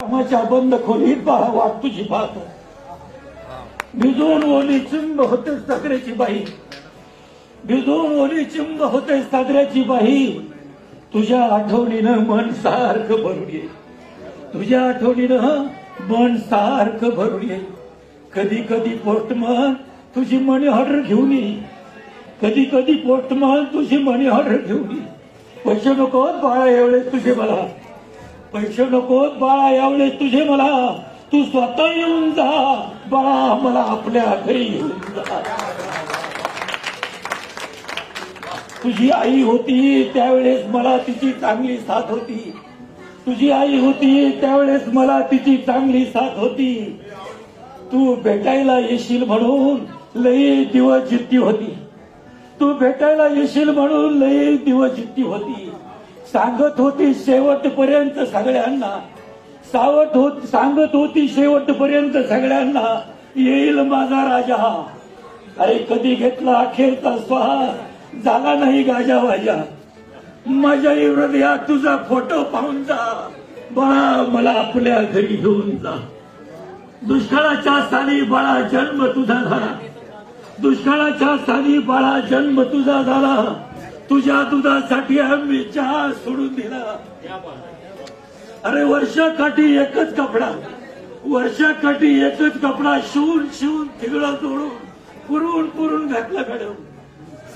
कामाच्या बंद खोलीत बाळा वाट तुझी पाहतो. भिजून ओली चिंब होते सागऱ्याची बाई, भिजून ओली चिंब होते सागऱ्याची बाई. तुझ्या आठवणीनं मन सारखं भरून येईल, तुझ्या आठवणीनं मन सारखं भरून येईल. कधी कधी पोस्टमन तुझी मनी ऑर्डर घेऊन येईल, कधी कधी पोस्टमन तुझी मनी ऑर्डर घेऊन येईल. पैसे नको बाळा एवढेच तुझे मला, पैसे नको बाळा एवढेच तुझे मला. तू स्वतः येऊन जा बाळा, मला आपल्या घरी येऊन जा. तुझी आई होती त्यावेळेस मला तिची चांगली साथ होती, तुझी आई होती त्यावेळेस मला तिची चांगली साथ होती. तू भेटायला येशील म्हणून लई दिवस जिद्दी होती, तू भेटायला येशील म्हणून लई दिवस जिद्दी होती. सांगत होती शेवटपर्यंत सगळ्यांना, सांगत होती शेवटपर्यंत सगळ्यांना, येईल माझा राजा. अरे कधी घेतला अखेरचा स्वाहा, झाला नाही गाजा वाजा. माझ्या हृदयात तुझा फोटो पाहून जा बाळा, मला आपल्या घरी घेऊन जा. दुष्काळाच्या साली बाळा जन्म तुझा झाला, दुष्काळाच्या साली बाळा जन्म तुझा झाला. तुझ्या दुधासाठी आम्ही चहा सोडून दिला. अरे वर्षाकाठी एकच कपडा, वर्षाकाठी एकच कपडा शिवून शिवून तिगडं जोडून पुरून पुरून घातला मॅडम.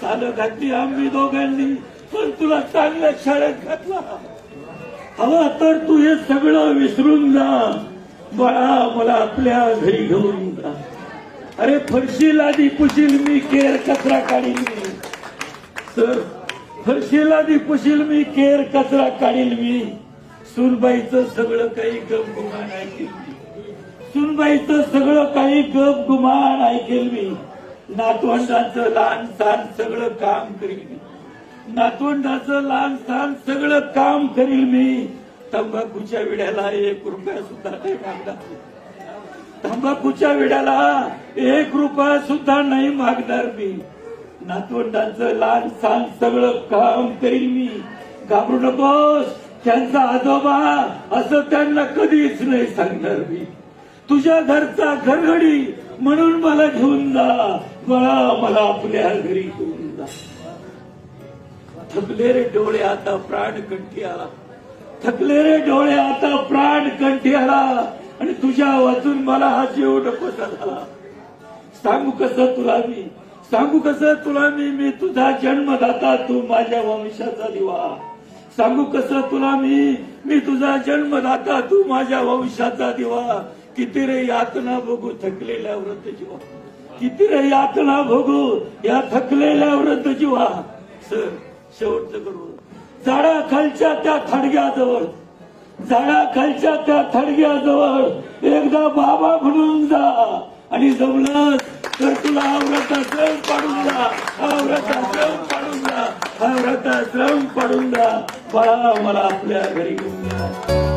सालं घातली आम्ही दोघांनी, पण तुला चांगल्या शाळेत घातला. हवा तर तू हे सगळं विसरून जा बाळा, मला आपल्या घरी घेऊन जा. अरे फरशीला आधी पुशील मी, केर कचरा काढील मी. सर फरशीला आधी पुशील मी, केर कचरा काढील मी. सुनबाईचं सगळं काही गप गुमान ऐकेल मी, सुनबाईचं सगळं काही गप गुमान ऐकेल मी. नातवंडाचं लहान सहान सगळं काम करील मी, नातवंडाचं लहान सहान सगळं काम करील मी. तंबाखूच्या विड्याला 1 रुपया सुद्धा नाही मागणार, तंबाखूच्या विड्याला 1 रुपया सुद्धा नाही मागणार मी. नातवंडाचं लहान सहान सगळं काम करील मी. घाबरू नकोस, त्यांचा आजोबा असं त्यांना कधीच नाही सांगणार मी. तुझ्या घरचा घरघडी म्हणून मला घेऊन जा बाळा, मला आपल्या घरी घेऊन जा. थकले रे डोळे आता प्राण कंठी आला, थकले रे डोळे आता प्राण कंठी आला. आणि तुझ्या वाचून मला हा जीव नकोसा झाला. सांगू कसं तुला मी, सांगू कसं तुला मी, मी तुझा जन्मदाता तू माझ्या वंशाचा दिवा. सांगू कसं तुला मी, मी तुझा जन्मदाता तू माझ्या वंशाचा दिवा. किती रे यातना भोगू थकलेल्या व्रत जीवा, किती रे यातना भोगू या थकलेल्या व्रत जीवा. सर शेवटचं करू, झाडाखालच्या त्या थडग्याजवळ, झाडाखालच्या त्या थडग्याजवळ एकदा बाबा म्हणून जा. आणि जमलं तर तुला हा व्रताश्रम पाडून जा, हा व्रताश्रम पाडून जा, हा व्रताश्रम पाडून जा बाळा, मला आपल्या घरी घेऊन जा.